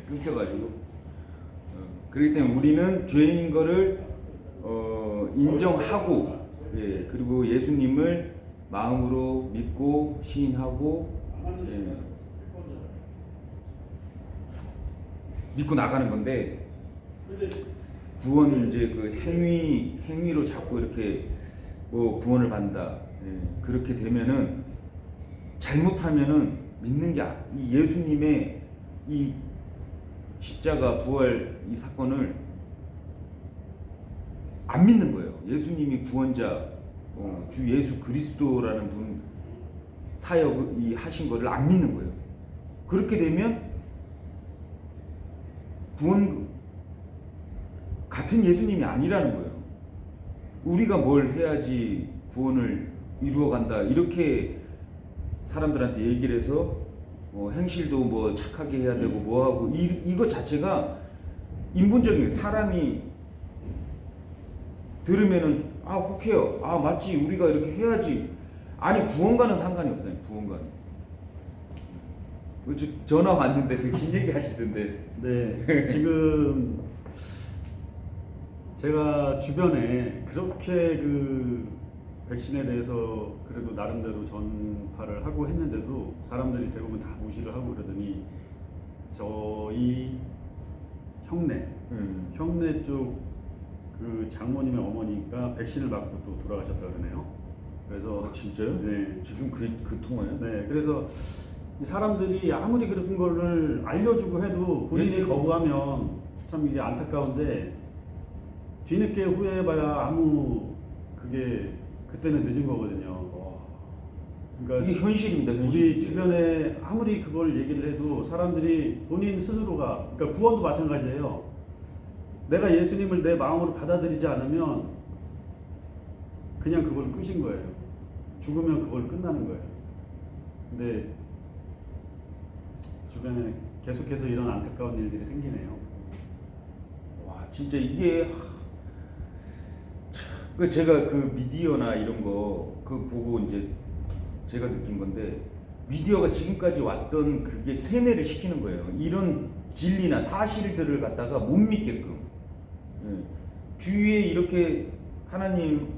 끊겨가지고. 그렇기 때문에 우리는 죄인인 거를 인정하고, 예, 그리고 예수님을 마음으로 믿고 시인하고, 예, 믿고 나가는 건데, 구원 이제 그 행위로 자꾸 이렇게 뭐 구원을 받는다. 예, 그렇게 되면은 잘못하면은 믿는 게 이 예수님의 이 십자가 부활 이 사건을 안 믿는 거예요. 예수님이 구원자, 주 예수 그리스도라는 분 사역이 하신 거를 안 믿는 거예요. 그렇게 되면 구원 같은 예수님이 아니라는 거예요. 우리가 뭘 해야지 구원을 이루어간다 이렇게 사람들한테 얘기를 해서 행실도 뭐 착하게 해야 되고 뭐하고 이거 자체가 인본적인 사람이 들으면은 혹해요. 맞지 우리가 이렇게 해야지. 아니 구원과는 상관이 없다니. 구원과는. 전화 왔는데 되게 긴 얘기 하시던데. 네, 지금 제가 주변에 그렇게 그 백신에 대해서 그래도 나름대로 전파를 하고 했는데도 사람들이 대부분 다 무시를 하고 그러더니 저희 형네 쪽 그 장모님의 어머니가 백신을 맞고 또 돌아가셨다 그러네요. 그래서 진짜요? 네, 지금 그 통화요? 네, 그래서 이 사람들이 아무리 그런 거를 알려주고 해도 본인이 거부하면 참 이게 안타까운데 뒤늦게 후회해봐야 아무 그게 그때는 늦은 거거든요. 그러니까 이게 현실입니다. 현실. 우리 주변에 아무리 그걸 얘기를 해도 사람들이 본인 스스로가 그러니까 구원도 마찬가지예요. 내가 예수님을 내 마음으로 받아들이지 않으면 그냥 그걸 끝인 거예요. 죽으면 그걸 끝나는 거예요. 근데 주변에 계속해서 이런 안타까운 일들이 생기네요. 와 진짜 이게 제가 그 미디어나 이런 거 그 보고 이제 제가 느낀 건데 미디어가 지금까지 왔던 그게 세뇌를 시키는 거예요. 이런 진리나 사실들을 갖다가 못 믿게끔. 주위에 이렇게 하나님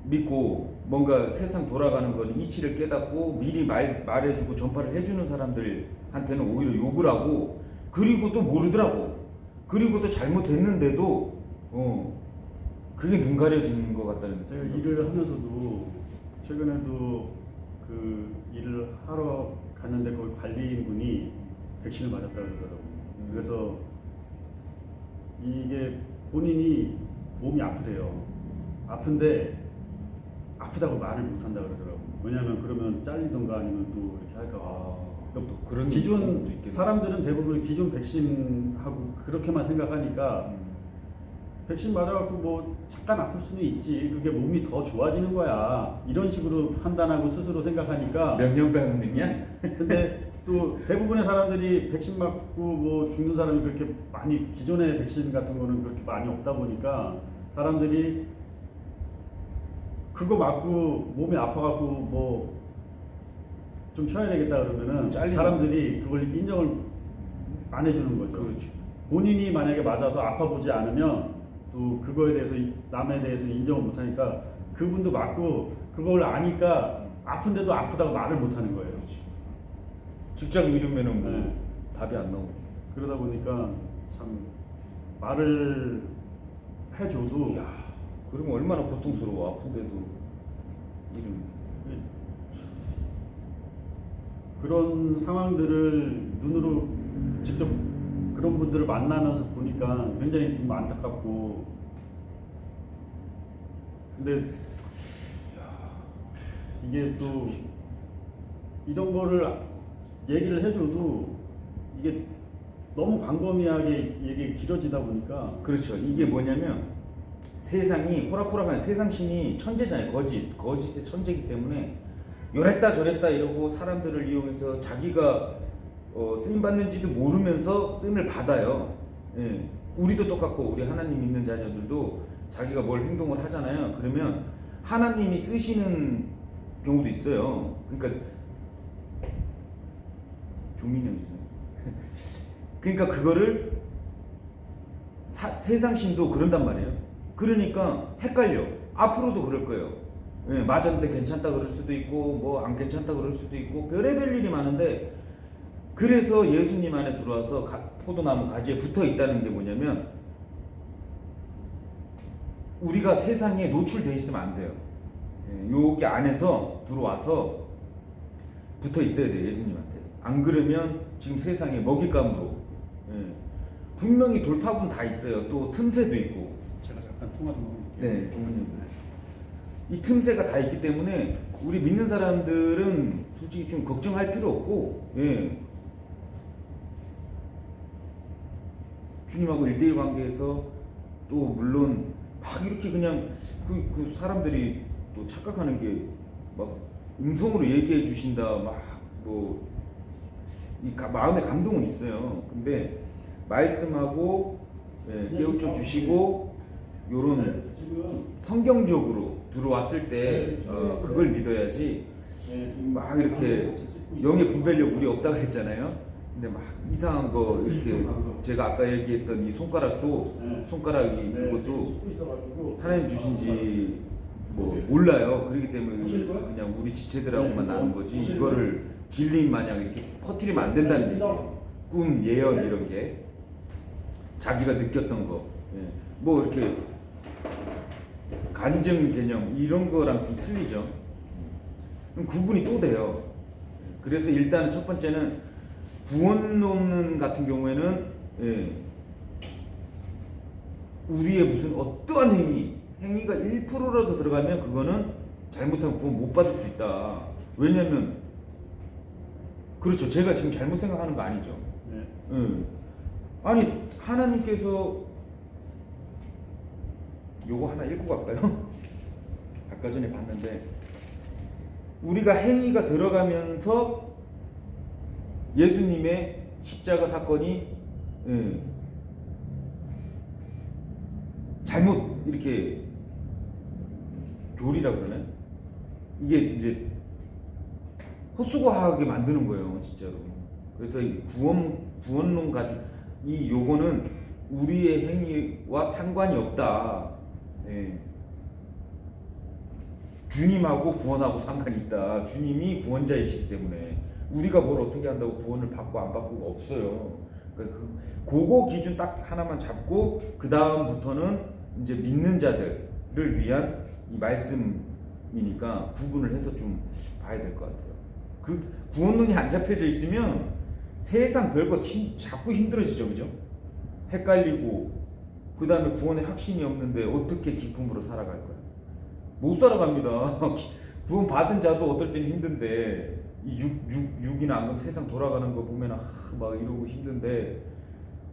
믿고 뭔가 세상 돌아가는 건 이치를 깨닫고 미리 말해주고 전파를 해주는 사람들한테는 오히려 욕을 하고 그리고 또 모르더라고. 그리고 또 잘못됐는데도 그게 눈 가려지는 것 같다는. 제가 일을 하면서도 최근에도 그 일을 하러 갔는데 거기 관리인분이 백신을 맞았다고 그러더라고요. 그래서 이게 본인이 몸이 아프대요. 아픈데 아프다고 말을 못한다 그러더라고요. 왜냐하면 그러면 잘리던가 아니면 또 이렇게 할까 봐. 또 그런 기존 사람들은 대부분 기존 백신하고 그렇게만 생각하니까 백신 맞아갖고 뭐 잠깐 아플 수는 있지. 그게 몸이 더 좋아지는 거야. 이런 식으로 판단하고 스스로 생각하니까. 명령병이냐? 근데 또 대부분의 사람들이 백신 맞고 뭐 죽는 사람이 그렇게 많이 기존의 백신 같은 거는 그렇게 많이 없다 보니까 사람들이 그거 맞고 몸이 아파갖고 뭐 좀 쉬어야 되겠다 그러면은 사람들이 그걸 인정을 안 해주는 거죠. 그렇지. 본인이 만약에 맞아서 아파 보지 않으면 또 그거에 대해서 남에 대해서 인정을 못 하니까 그분도 맞고 그걸 아니까 아픈데도 아프다고 말을 못 하는 거예요. 그렇지. 직장 이름에는 뭐 답이 안 나오죠. 그러다 보니까 참 말을 해줘도 그러면 얼마나 고통스러워. 아픈데도 이름. 그런 상황들을 눈으로 직접 그런 분들을 만나면서 보니까 굉장히 좀 안타깝고. 근데 이게 또 이런 거를 얘기를 해줘도 이게 너무 광범위하게 얘기 길어지다 보니까. 그렇죠. 이게 뭐냐면 세상이 호락호락한 세상신이 천재잖아요. 거짓의 천재이기 때문에 요랬다 저랬다 이러고 사람들을 이용해서 자기가 쓰임 받는지도 모르면서 쓰임을 받아요. 예. 우리도 똑같고 우리 하나님 믿는 자녀들도 자기가 뭘 행동을 하잖아요. 그러면 하나님이 쓰시는 경우도 있어요. 그러니까 조민영이죠. 그러니까 그거를 세상신도 그런단 말이에요. 그러니까 헷갈려. 앞으로도 그럴 거예요. 예, 맞았는데 괜찮다 그럴 수도 있고 뭐 안 괜찮다 그럴 수도 있고 별의별 일이 많은데, 그래서 예수님 안에 들어와서 포도나무 가지에 붙어 있다는 게 뭐냐면 우리가 세상에 노출돼 있으면 안 돼요. 예, 여기 안에서 들어와서 붙어 있어야 돼요, 예수님한테. 안 그러면 지금 세상에 먹잇감으로, 예, 분명히 돌파구는 다 있어요. 또 틈새도 있고. 제가 잠깐 통화 좀 하고 올게요. 네, 주문님. 이 틈새가 다 있기 때문에 우리 믿는 사람들은 솔직히 좀 걱정할 필요 없고, 예, 주님하고 1대1 관계에서 또 물론 막 이렇게 그냥 그 사람들이 또 착각하는 게 막 음성으로 얘기해 주신다, 막 뭐 마음의 감동은 있어요. 근데 말씀하고, 예, 깨우쳐 주시고 요런 지금 성경적으로 들어왔을 때 그걸 믿어야지. 막 이렇게 영의 분별력 우리 없다 그랬잖아요. 근데 막 이상한 거 이렇게 제가 아까 얘기했던 이 손가락도, 손가락이 그것도 하나님 주신지 뭐 몰라요. 그렇기 때문에 그냥 우리 지체들하고만 나는 거지, 이거를 진리인 마냥 이렇게 퍼뜨리면 안 된다는 얘기예요. 꿈, 예언 이런 게 자기가 느꼈던 거, 예, 뭐 이렇게 간증 개념 이런 거랑 좀 틀리죠. 그럼 구분이 또 돼요. 그래서 일단은 첫 번째는 구원론 같은 경우에는, 예, 우리의 무슨 어떠한 행위가 1%라도 들어가면 그거는 잘못하면 구원 못 받을 수 있다. 왜냐면 그렇죠. 제가 지금 잘못 생각하는 거 아니죠. 네. 예. 아니 하나님께서 요거 하나 읽고 갈까요? 아까 전에 봤는데 우리가 행위가 들어가면서 예수님의 십자가 사건이, 예, 잘못 이렇게 교리라 그러네. 이게 이제 헛수고하게 만드는 거예요, 진짜로. 그래서 이 구원론 가지고 이 요거는 우리의 행위와 상관이 없다. 예. 주님하고 구원하고 상관이 있다. 주님이 구원자이시기 때문에 우리가 뭘 어떻게 한다고 구원을 받고 안 받고가 없어요. 그러니까 그거 기준 딱 하나만 잡고 그 다음부터는 이제 믿는 자들을 위한 이 말씀이니까 구분을 해서 좀 봐야 될 것 같아요. 그 구원론이 안 잡혀져 있으면 세상 별거 자꾸 힘들어지죠, 그죠? 헷갈리고 그 다음에 구원의 확신이 없는데 어떻게 기쁨으로 살아갈 거야? 못 살아갑니다. 구원 받은 자도 어떨 때는 힘든데 이 육이나 안 그러면 세상 돌아가는 거 보면 막 이러고 힘든데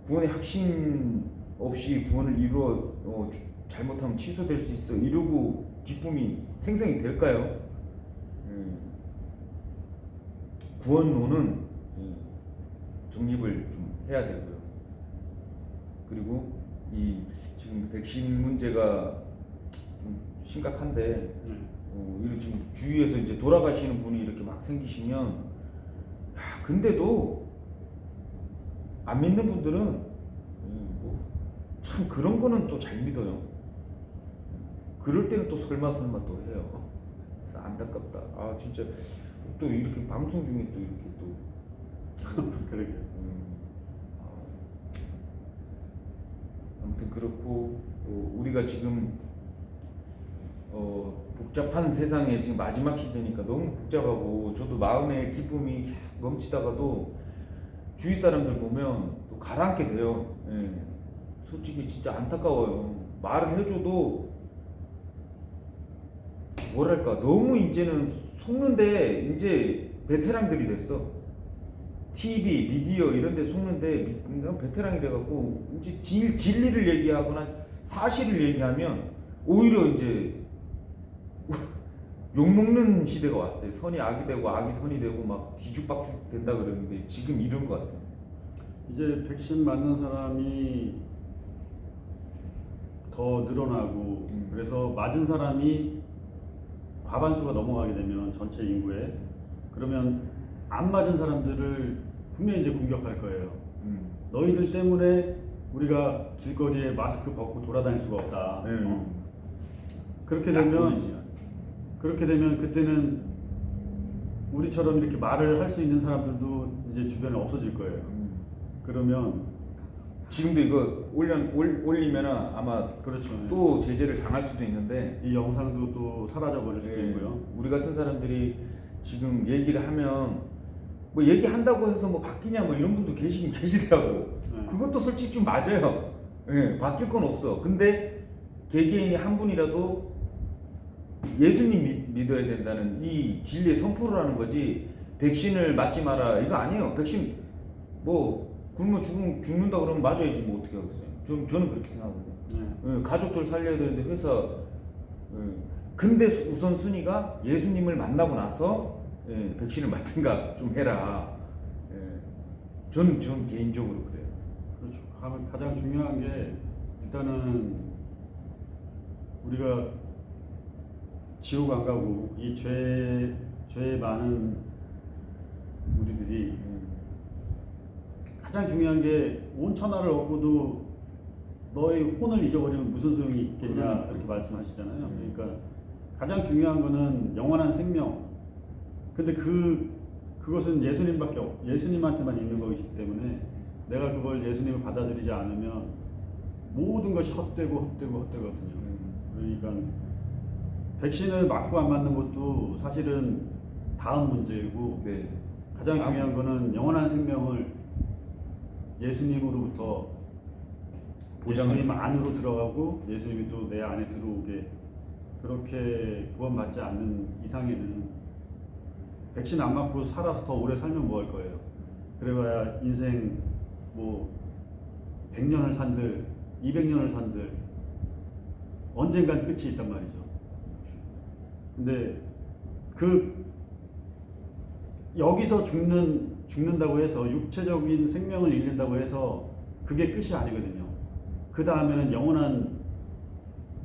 구원의 확신 없이 구원을 이루어 잘못하면 취소될 수 있어 이러고 기쁨이 생성이 될까요? 구원론은 정립을 좀 해야 되고요. 그리고 이 지금 백신 문제가 좀 심각한데, 이렇게 지금 주위에서 이제 돌아가시는 분이 이렇게 막 생기시면, 야, 근데도 안 믿는 분들은 참 그런 거는 또 잘 믿어요. 그럴 때는 또 설마 또 해요. 그래서 안타깝다. 아 진짜 또 이렇게 방송 중에 또 이렇게 또 그러게. 아무튼 그렇고, 우리가 지금 복잡한 세상에 지금 마지막 시대니까 너무 복잡하고 저도 마음에 기쁨이 계속 넘치다가도 주위 사람들 보면 또 가라앉게 돼요. 예. 솔직히 진짜 안타까워요. 말을 해줘도 뭐랄까 너무 이제는 속는데 이제 베테랑들이 됐어. TV, 미디어 이런 데 속는데 베테랑이 돼갖고 이제 진리를 얘기하거나 사실을 얘기하면 오히려 이제 욕먹는 시대가 왔어요. 선이 악이 되고 악이 선이 되고 막 뒤죽박죽 된다 그러는데 지금 이런 것 같아요. 이제 백신 맞는 사람이 더 늘어나고 그래서 맞은 사람이 과반수가 넘어가게 되면 전체 인구에 그러면 안 맞은 사람들을 분명히 이제 공격할 거예요. 음. 너희들 때문에 우리가 길거리에 마스크 벗고 돌아다닐 수가 없다. 그렇게 딱 되면 보이지. 그때는 우리처럼 이렇게 말을 할 수 있는 사람들도 이제 주변에 없어질 거예요. 그러면 지금도 이거 올리면 아마 그렇죠. 또 제재를 당할 수도 있는데 이 영상도 또 사라져 버릴 수도 예, 있고요. 우리 같은 사람들이 지금 얘기를 하면 뭐 얘기한다고 해서 뭐 바뀌냐 뭐 이런 분도 계시더라고. 네. 그것도 솔직히 좀 맞아요. 예, 바뀔 건 없어. 근데 개개인이 한 분이라도 예수님 믿어야 된다는 이 진리의 선포를 하는 거지. 백신을 맞지 마라 이거 아니에요. 백신 뭐 굶어 죽는다 그러면 맞아야지 뭐 어떻게 하겠어요. 저는 그렇게 생각하거든요. 네. 예, 가족들 살려야 되는데 회사 근데 우선 순위가 예수님을 만나고 나서 백신을 맞든가 좀 해라. 저는 개인적으로 그래요. 그렇죠. 가장 중요한 게 일단은 우리가 지옥 안 가고 이 죄 많은 우리들이 가장 중요한 게 온 천하를 얻고도 너의 혼을 잊어버리면 무슨 소용이 있겠냐 이렇게 말씀하시잖아요. 그러니까 가장 중요한 거는 영원한 생명. 근데 그것은 예수님한테만 있는 것이기 때문에 내가 그걸 예수님을 받아들이지 않으면 모든 것이 헛되거든요. 그러니까 백신을 맞고 안 맞는 것도 사실은 다음 문제이고 네. 가장 중요한 거는 영원한 생명을 예수님으로부터 예수님 안으로 들어가고 예수님이 또 내 안에 들어오게 그렇게 구원받지 않는 이상에는 백신 안 맞고 살아서 더 오래 살면 뭐 할 거예요. 그래봐야 인생 뭐 100년을 산들 200년을 산들 언젠간 끝이 있단 말이죠. 근데 여기서 죽는다고 해서 육체적인 생명을 잃는다고 해서 그게 끝이 아니거든요. 그 다음에는 영원한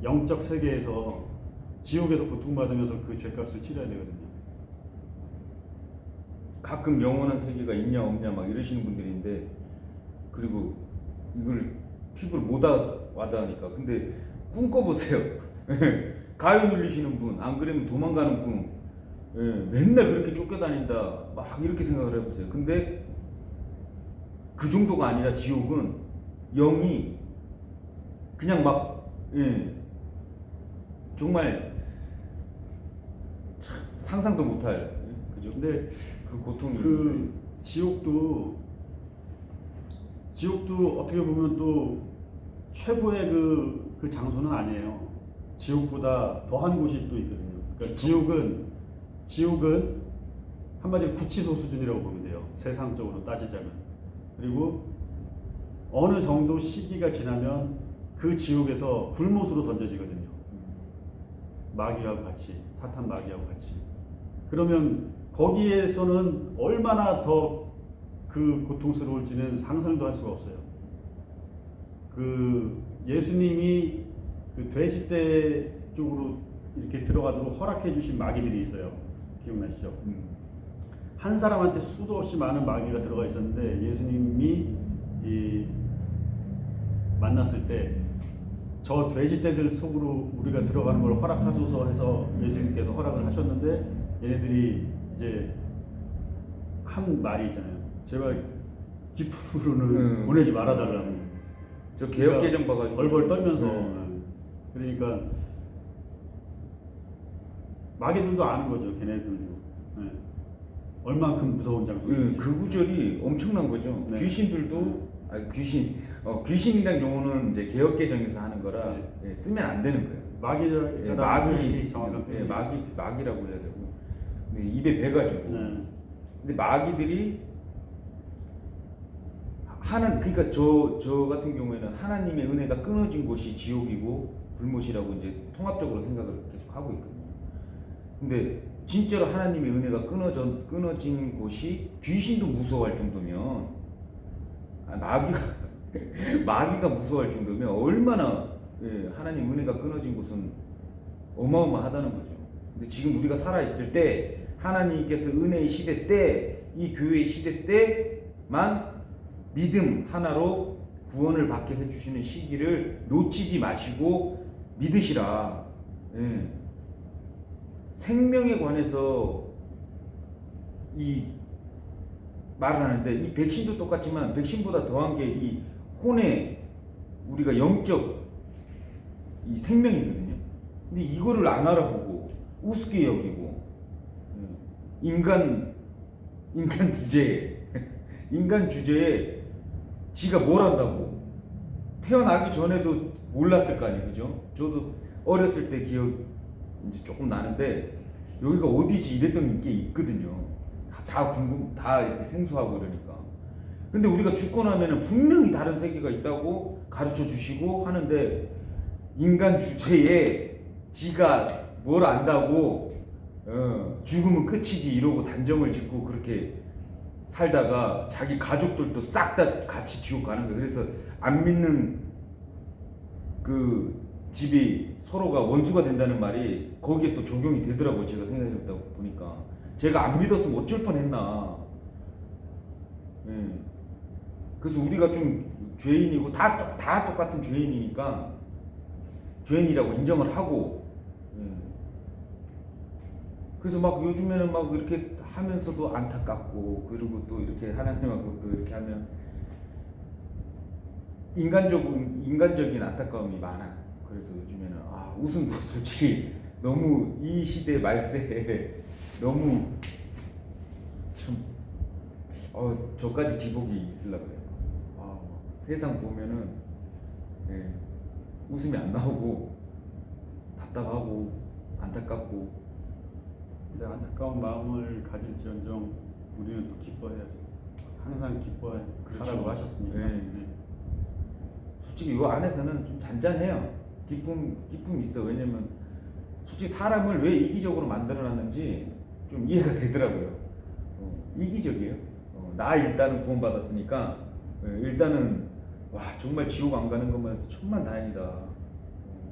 영적 세계에서 지옥에서 고통받으면서 그 죄값을 치러야 되거든요. 가끔 영원한 세계가 있냐 없냐 막 이러시는 분들인데 그리고 이걸 피부를 못 와닿으니까 근데 꿈꿔보세요. 가위 눌리시는 분, 안 그러면 도망가는 꿈, 맨날 그렇게 쫓겨다닌다 막 이렇게 생각을 해보세요. 근데 그 정도가 아니라 지옥은 영이 그냥 막 정말 참 상상도 못할 그죠? 근데 그 고통이 지옥도 어떻게 보면 또 최고의 그 장소는 아니에요. 지옥보다 더한 곳이 또 있거든요. 그러니까 지옥은 한마디로 구치소 수준이라고 보면 돼요. 세상적으로 따지자면. 그리고 어느 정도 시기가 지나면 그 지옥에서 불못으로 던져지거든요. 마귀하고 같이, 사탄 마귀하고 같이. 그러면 거기에서는 얼마나 더 그 고통스러울지는 상상도 할 수가 없어요. 그 예수님이 그 돼지떼 쪽으로 이렇게 들어가도록 허락해 주신 마귀들이 있어요. 기억나시죠? 한 사람한테 수도 없이 많은 마귀가 들어가 있었는데 예수님이 만났을 때 저 돼지떼들 속으로 우리가 들어가는 걸 허락하소서 해서 예수님께서 허락을 하셨는데 얘네들이 이제 한 말이 있잖아요. 제발 깊으로는 보내지 말아달라고. 저 개혁개정 봐가지고 벌벌 떨면서. 그러니까 마귀들도 아는 거죠. 걔네들도. 얼만큼 무서운 장소인지. 그 구절이 엄청난 거죠. 네. 귀신들도 귀신이란 용어는 이제 개혁개정에서 하는 거라 쓰면 안 되는 거예요. 마귀를 정확한 마귀라고 해야 되고 입에 배가지고. 근데 마귀들이 그러니까 저 같은 경우에는 하나님의 은혜가 끊어진 곳이 지옥이고 불못이라고 이제 통합적으로 생각을 계속 하고 있거든요. 근데 진짜로 하나님의 은혜가 끊어진 곳이 귀신도 무서워할 정도면 마귀가 무서워할 정도면 얼마나 하나님 은혜가 끊어진 곳은 어마어마하다는 거죠. 근데 지금 우리가 살아 있을 때 하나님께서 은혜의 시대 때 이 교회의 시대 때 믿음 하나로 구원을 받게 해주시는 시기를 놓치지 마시고 믿으시라. 예. 생명에 관해서 이 말을 하는데, 이 백신도 똑같지만 백신보다 더한 게 이 혼의 우리가 영적 이 생명이거든요. 근데 이거를 안 알아보고 우습게 여기고 인간 주제에 인간 주제에 지가 뭘 한다고. 태어나기 전에도 몰랐을 거 아니에요, 그죠? 저도 어렸을 때 기억 이제 조금 나는데 여기가 어디지 이랬던 게 있거든요. 다 이렇게 생소하고 이러니까. 근데 우리가 죽고 나면은 분명히 다른 세계가 있다고 가르쳐 주시고 하는데, 인간 주제에 지가 뭘 안다고 죽으면 끝이지 이러고 단정을 짓고 그렇게 살다가 자기 가족들도 싹 다 같이 지옥 가는 거예요. 그래서 안 믿는 그 집이 서로가 원수가 된다는 말이 거기에 또 적용이 되더라고요. 제가 생각해보다 보니까 제가 안 믿었으면 어쩔 뻔했나. 예. 그래서 우리가 좀 죄인이고 다 똑같은 죄인이니까 죄인이라고 인정을 하고, 예. 그래서 막 요즘에는 막 이렇게 하면서도 안타깝고, 그리고 또 이렇게 하나님하고 또 이렇게 하면 인간적인 안타까움이 많아. 그래서 요즘에는 웃음도 솔직히 너무 이 시대 말세에 너무 참 저까지 기복이 있으려고 그래요. 세상 보면은 예, 웃음이 안 나오고 답답하고 안타깝고. 근데 안타까운 마음을 가질지언정 우리는 또 기뻐해야죠. 항상 기뻐해. 그렇죠. 하라고 하셨으니까. 네. 솔직히 이 안에서는 좀 잔잔해요. 기쁨이 있어. 왜냐면 솔직히 사람을 왜 이기적으로 만들어놨는지 좀 이해가 되더라고요. 이기적이에요. 나 일단은 구원받았으니까 일단은 정말 지옥 안 가는 것만 해도 천만 다행이다.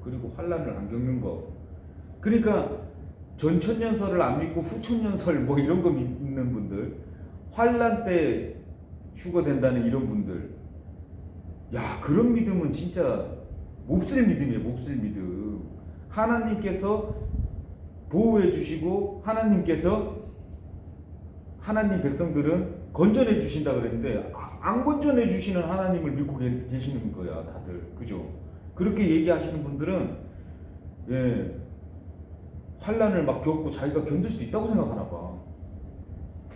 그리고 환난을 안 겪는 거. 그러니까 전천년설을 안 믿고 후천년설 뭐 이런 거 믿는 분들, 환난 때 휴거된다는 이런 분들, 그런 믿음은 진짜 몹쓸 믿음이에요. 몹쓸 믿음. 하나님께서 보호해 주시고 하나님 백성들은 건져내 주신다 그랬는데 안 건져내 주시는 하나님을 믿고 계시는 거야, 다들. 그죠? 그렇게 얘기하시는 분들은 환난을 막 겪고 자기가 견딜 수 있다고 생각하나 봐.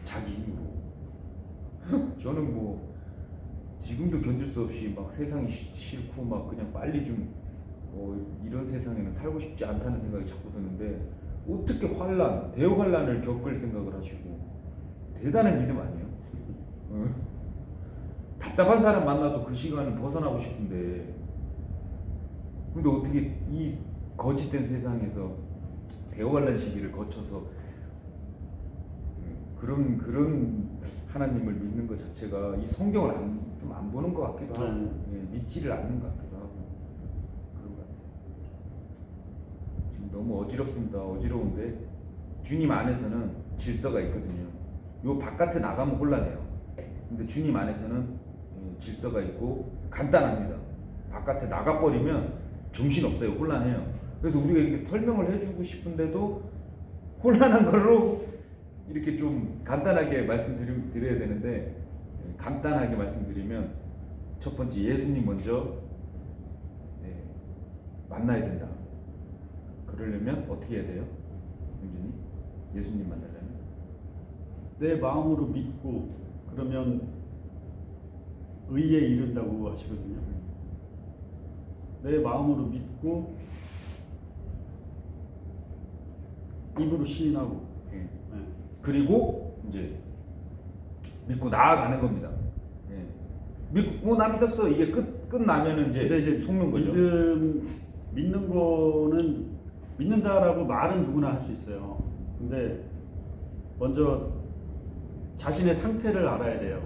자기 힘으로. 저는 뭐 지금도 견딜 수 없이 막 세상이 싫고 막 그냥 빨리 좀 이런 세상에는 살고 싶지 않다는 생각이 자꾸 드는데, 어떻게 대환란을 겪을 생각을 하시고. 대단한 믿음 아니에요? 답답한 사람 만나도 그 시간을 벗어나고 싶은데, 근데 어떻게 이 거짓된 세상에서 대환란 시기를 거쳐서 그런 하나님을 믿는 것 자체가 이 성경을 좀 안 보는 것 같기도 하고, 믿지를 않는 것 같기도 하고 그런 것 같아요. 지금 너무 어지럽습니다. 어지러운데 주님 안에서는 질서가 있거든요. 요 바깥에 나가면 혼란해요. 근데 주님 안에서는 질서가 있고 간단합니다. 바깥에 나가버리면 정신없어요. 혼란해요. 그래서 우리가 이렇게 설명을 해주고 싶은데도 혼란한 걸로 이렇게 좀 간단하게 말씀드려야 되는데, 간단하게 말씀드리면 첫 번째, 예수님 먼저 만나야 된다. 그러려면 어떻게 해야 돼요? 형제님? 예수님 만나려면 내 마음으로 믿고 그러면 의에 이른다고 하시거든요. 내 마음으로 믿고 입으로 시인하고. 그리고 이제 믿고 나아가는 겁니다. 믿고 나 믿었어. 이게 끝나면은 이제 속는 거죠. 믿는 거는 믿는다라고 말은 누구나 할 수 있어요. 근데 먼저 자신의 상태를 알아야 돼요.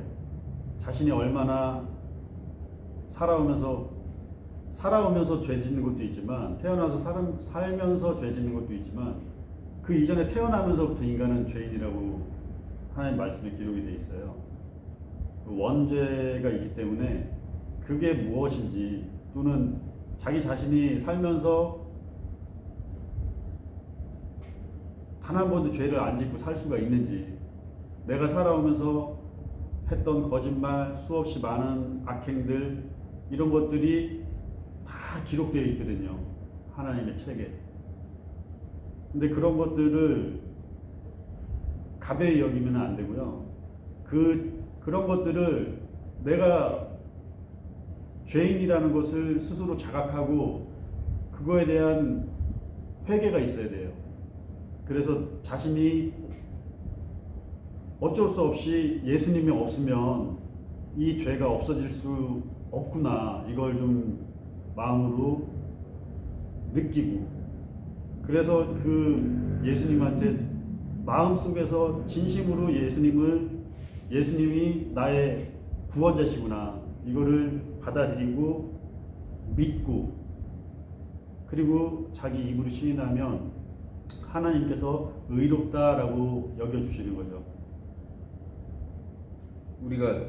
자신이 얼마나 살아오면서 죄 짓는 것도 있지만, 태어나서 살면서 죄 짓는 것도 있지만, 그 이전에 태어나면서부터 인간은 죄인이라고 하나님 말씀에 기록이 돼 있어요. 그 원죄가 있기 때문에 그게 무엇인지, 또는 자기 자신이 살면서 단 한 번도 죄를 안 짓고 살 수가 있는지, 내가 살아오면서 했던 거짓말, 수없이 많은 악행들, 이런 것들이 다 기록되어 있거든요, 하나님의 책에. 근데 그런 것들을 가벼이 여기면 안 되고요. 그런 것들을 내가 죄인이라는 것을 스스로 자각하고 그거에 대한 회개가 있어야 돼요. 그래서 자신이 어쩔 수 없이 예수님이 없으면 이 죄가 없어질 수 없구나, 이걸 좀 마음으로 느끼고, 그래서 그 예수님한테 마음속에서 진심으로 예수님이 나의 구원자시구나, 이거를 받아들이고 믿고, 그리고 자기 입으로 시인하면 하나님께서 의롭다라고 여겨주시는 거죠. 우리가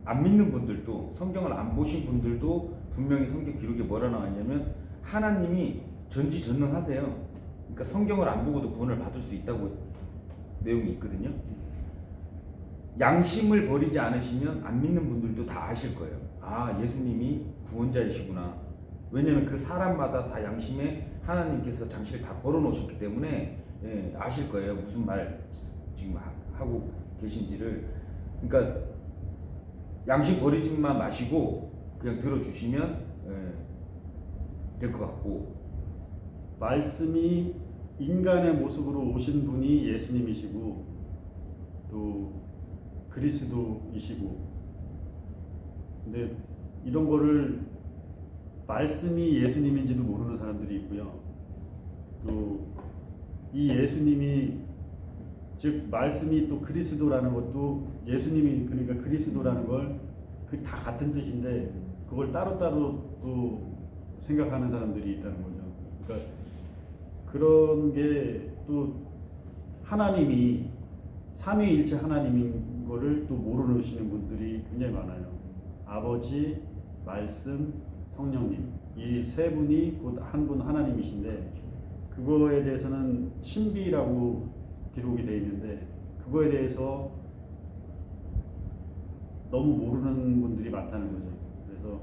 안 믿는 분들도, 성경을 안 보신 분들도 분명히 성경 기록에 뭐라 나왔냐면 하나님이 전지전능하세요. 그러니까 성경을 안 보고도 구원을 받을 수 있다고 내용이 있거든요. 양심을 버리지 않으시면 안 믿는 분들도 다 아실 거예요. 아, 예수님이 구원자이시구나. 왜냐하면 그 사람마다 다 양심에 하나님께서 장치를 다 걸어 놓으셨기 때문에 아실 거예요. 무슨 말 지금 하고 계신지를. 그러니까 양심 버리지만 마시고 그냥 들어주시면 될 것 같고, 말씀이 인간의 모습으로 오신 분이 예수님이시고 또 그리스도이시고, 근데 이런 거를 말씀이 예수님인지도 모르는 사람들이 있고요. 또 이 예수님이, 즉 말씀이 또 그리스도라는 것도, 예수님이 그러니까 그리스도라는 걸 그 다 같은 뜻인데 그걸 따로따로 또 생각하는 사람들이 있다는 거죠. 그러니까 그런 게 또 하나님이 삼위일체 하나님인 거를 또 모르시는 분들이 굉장히 많아요. 아버지, 말씀, 성령님, 이 세 분이 곧 한 분 하나님이신데, 그거에 대해서는 신비라고 기록이 되어 있는데 그거에 대해서 너무 모르는 분들이 많다는 거죠. 그래서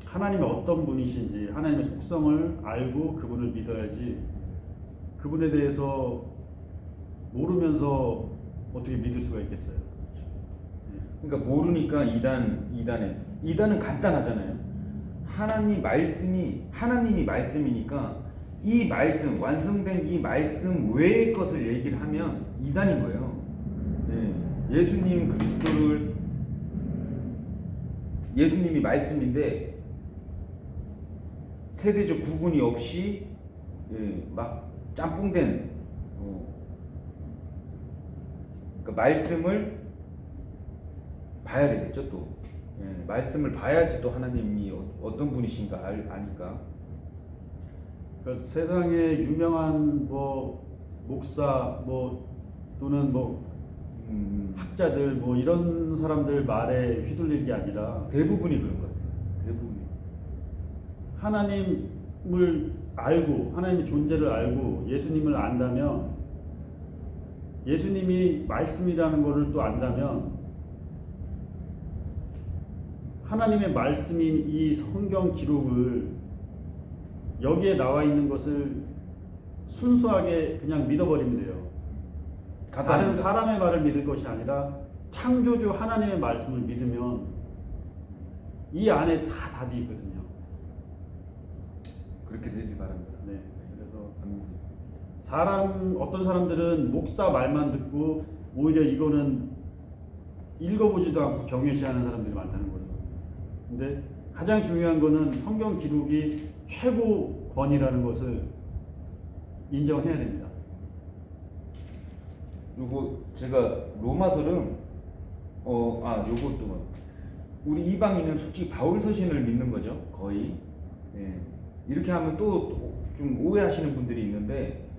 하나님이 어떤 분이신지, 하나님의 속성을 알고 그분을 믿어야지, 그분에 대해서 모르면서 어떻게 믿을 수가 있겠어요. 그러니까 모르니까 이단은 간단하잖아요. 하나님이 말씀이니까 이 말씀, 완성된 이 말씀 외의 것을 얘기를 하면 이단인 거예요. 예수님 그리스도를, 예수님이 말씀인데 세대적 구분이 없이 막 짬뽕된 그러니까 말씀을 봐야 되겠죠. 또 말씀을 봐야지 또 하나님이 어떤 분이신가 아니까. 그러니까 세상에 유명한 목사 또는 학자들 이런 사람들 말에 휘둘릴 게 아니라 대부분이 그런 것 같아요. 대부분이 하나님을 알고, 하나님의 존재를 알고 예수님을 안다면, 예수님이 말씀이라는 것을 또 안다면, 하나님의 말씀인 이 성경 기록을, 여기에 나와 있는 것을 순수하게 그냥 믿어버리면 돼요. 다른 사람의 말을 믿을 것이 아니라 창조주 하나님의 말씀을 믿으면 이 안에 다 답이 있거든요. 그렇게 되길 바랍니다. 네. 그래서 어떤 사람들은 목사 말만 듣고 오히려 이거는 읽어보지도 않고 경외시하는 사람들이 많다는 거죠. 근데 가장 중요한 거는 성경 기록이 최고권이라는 것을 인정해야 됩니다. 요거 제가 로마서는 요것도 우리 이방인은 솔직히 바울 서신을 믿는 거죠, 거의. 이렇게 하면 또 좀 오해하시는 분들이 있는데,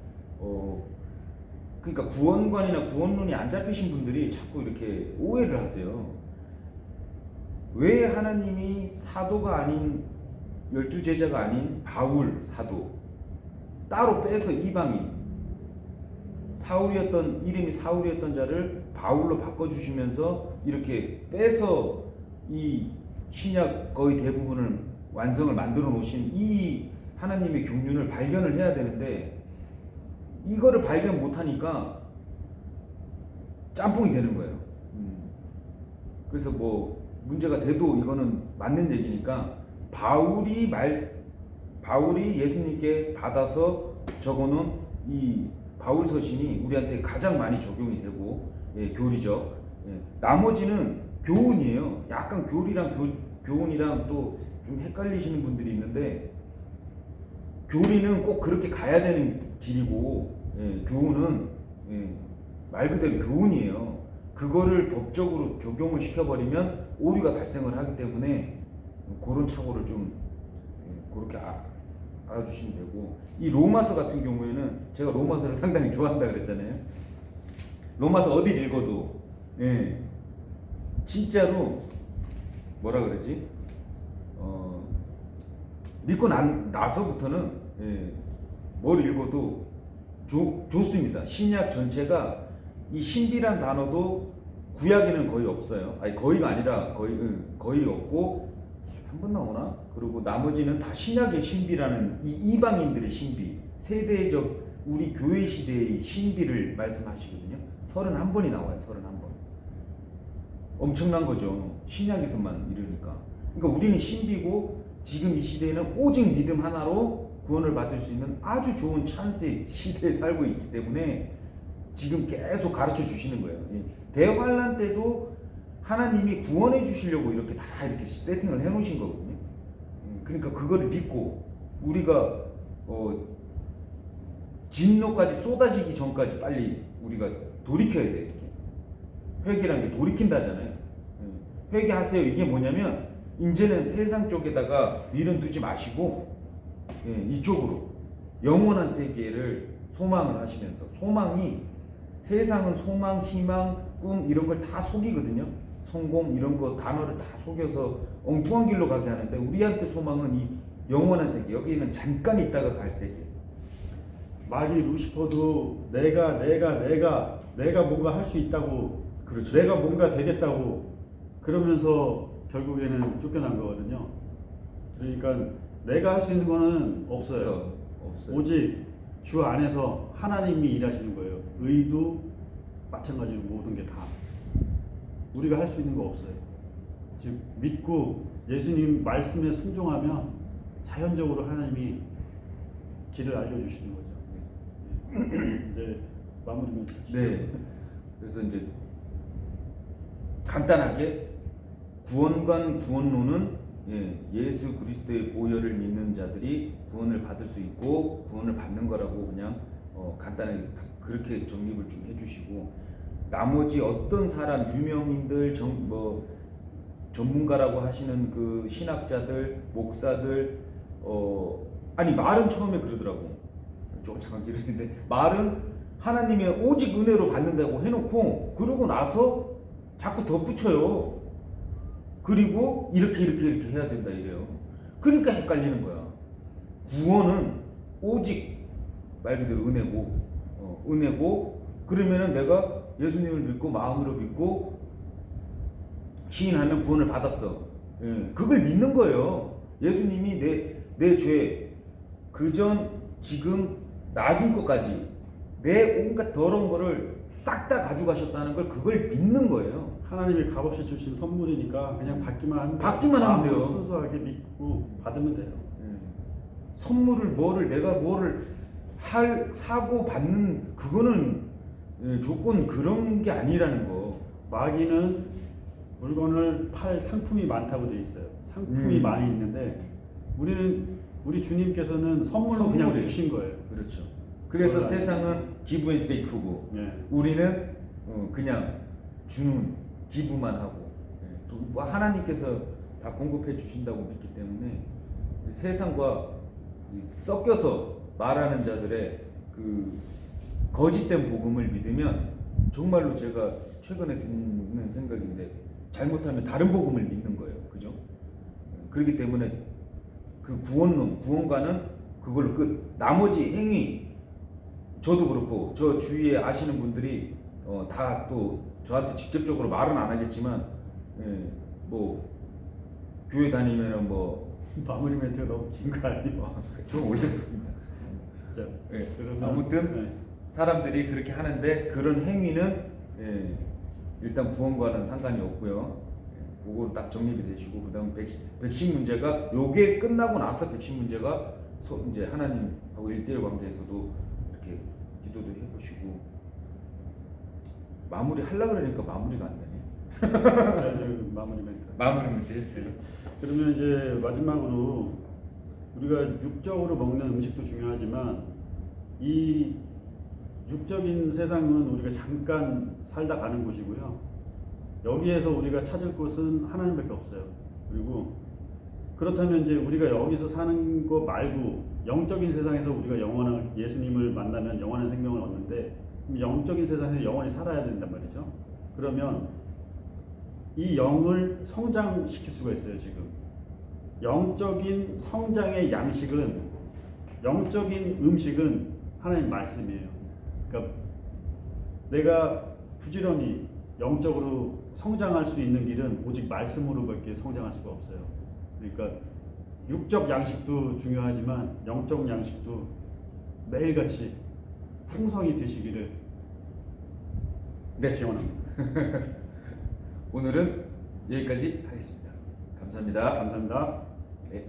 그러니까 구원관이나 구원론이 안 잡히신 분들이 자꾸 이렇게 오해를 하세요. 왜 하나님이 사도가 아닌 12제자가 아닌 바울 사도 따로 빼서 이방인 사울이었던 이름이 사울이었던 자를 바울로 바꿔주시면서 이렇게 빼서 이 신약 거의 대부분을 완성을 만들어 놓으신 이 하나님의 경륜을 발견을 해야 되는데 이거를 발견 못하니까 짬뽕이 되는 거예요. 그래서 뭐 문제가 돼도 이거는 맞는 얘기니까 바울이 예수님께 받아서 적어놓은 이 바울 서신이 우리한테 가장 많이 적용이 되고 교리죠. 나머지는 교훈이에요. 약간 교훈이랑 또 좀 헷갈리시는 분들이 있는데 교리는 꼭 그렇게 가야 되는 길이고 교훈은 말 그대로 교훈이에요. 그거를 법적으로 적용을 시켜버리면 오류가 발생을 하기 때문에 그런 착오를 좀 그렇게 알아주시면 되고 이 로마서 같은 경우에는 제가 로마서를 상당히 좋아한다 그랬잖아요. 로마서 어디 읽어도 진짜로 뭐라 그러지? 믿고 나서부터는 뭘 읽어도 좋습니다. 신약 전체가 이 신비란 단어도 구약에는 거의 없어요. 아니 거의가 아니라 거의 없고 한 번 나오나? 그리고 나머지는 다 신약의 신비라는 이 이방인들의 신비, 세대적 우리 교회 시대의 신비를 말씀하시거든요. 31번이 나와요. 31번. 엄청난 거죠. 신약에서만 이러니까. 그러니까 우리는 신비고 지금 이 시대에는 오직 믿음 하나로 구원을 받을 수 있는 아주 좋은 찬스의 시대에 살고 있기 때문에 지금 계속 가르쳐 주시는 거예요. 대환란 때도 하나님이 구원해 주시려고 이렇게 다 이렇게 세팅을 해 놓으신 거거든요. 그러니까 그거를 믿고 우리가 진노까지 쏟아지기 전까지 빨리 우리가 돌이켜야 돼. 이렇게 회개라는 게 돌이킨다잖아요. 회개하세요. 이게 뭐냐면 이제는 세상 쪽에다가 미련 두지 마시고 이쪽으로 영원한 세계를 소망을 하시면서 소망이 세상은 소망, 희망, 꿈 이런 걸 다 속이거든요. 성공 이런 거 단어를 다 속여서 엉뚱한 길로 가게 하는데 우리한테 소망은 이 영원한 세계 여기는 잠깐 있다가 갈 세계. 마귀 루시퍼도 내가 뭔가 할 수 있다고 그렇죠. 내가 뭔가 되겠다고 그러면서 결국에는 쫓겨난 거거든요. 그러니까 내가 할 수 있는 거는 없어요. 오직 주 안에서 하나님이 일하시는 거예요. 의도 마찬가지로 모든 게 다 우리가 할 수 있는 거 없어요. 즉 믿고 예수님 말씀에 순종하면 자연적으로 하나님이 길을 알려주시는 거죠. 이제 마무리면 네. 그래서 이제 간단하게 구원관 구원론은 예수 그리스도의 보혈을 믿는 자들이 구원을 받을 수 있고 구원을 받는 거라고 그냥 간단하게 그렇게 정립을 좀 해주시고 나머지 어떤 사람 유명인들 전문가라고 하시는 그 신학자들 목사들 아니 말은 처음에 그러더라고. 조금 잠깐 길어지는데 말은 하나님의 오직 은혜로 받는다고 해놓고 그러고 나서 자꾸 덧붙여요. 그리고 이렇게 해야 된다 이래요. 그러니까 헷갈리는 거야. 구원은 오직 말 그대로 은혜고 그러면은 내가 예수님을 믿고 마음으로 믿고 시인하면 구원을 받았어. 그걸 믿는 거예요. 예수님이 내 죄 그전 지금 나중 것까지 내 온갖 더러운 거를 싹 다 가져가셨다는 걸 그걸 믿는 거예요. 하나님이 값없이 주신 선물이니까 그냥 받기만 하면 돼요. 순수하게 믿고 받으면 돼요. 선물을 내가 뭐를 하고 받는 그거는 조건 그런 게 아니라는 거. 마귀는 물건을 팔 상품이 많다고 돼 있어요. 상품이 많이 있는데 우리 주님께서는 선물로 그냥 주신 거예요. 그렇죠. 그래서 세상은 기브앤테이크고 우리는 그냥 주는 기부만 하고 하나님께서 다 공급해 주신다고 믿기 때문에 세상과 섞여서 말하는 자들의 그 거짓된 복음을 믿으면 정말로 제가 최근에 듣는 생각인데 잘못하면 다른 복음을 믿는 거예요. 그렇기 때문에 그 구원가는 그걸로 끝. 나머지 행위 저도 그렇고 저 주위에 아시는 분들이 다 또 저한테 직접적으로 말은 안 하겠지만 뭐 교회 다니면은 뭐 마무리 멘트가 너무 긴 거 아니에요? 저 원래 그렇습니다. 자, 그러면 아무튼 사람들이 그렇게 하는데 그런 행위는 일단 구원과는 상관이 없고요. 그건 딱 정립이 되시고 그다음 백신 문제가 요게 끝나고 나서 백신 문제가 이제 하나님하고 1대1 관계에서도 이렇게 기도도 해보시고 마무리 하려고 그러니까 마무리가 안 되네. 자, 이제 마무리 멘트. 마무리 문제 해주세요. 그러면 이제 마지막으로 우리가 육적으로 먹는 음식도 중요하지만 이 육적인 세상은 우리가 잠깐 살다 가는 곳이고요. 여기에서 우리가 찾을 곳은 하나님밖에 없어요. 그리고 그렇다면 이제 우리가 여기서 사는 거 말고 영적인 세상에서 우리가 영원한 예수님을 만나면 영원한 생명을 얻는데 영적인 세상에서 영원히 살아야 된단 말이죠. 그러면 이 영을 성장시킬 수가 있어요. 지금 영적인 성장의 양식은 영적인 음식은 하나님 말씀이에요. 그러니까 내가 부지런히 영적으로 성장할 수 있는 길은 오직 말씀으로밖에 성장할 수가 없어요. 그러니까 육적 양식도 중요하지만 영적 양식도 매일같이 풍성히 드시기를 기원합니다. 오늘은 여기까지 하겠습니다. 감사합니다. 감사합니다. 네.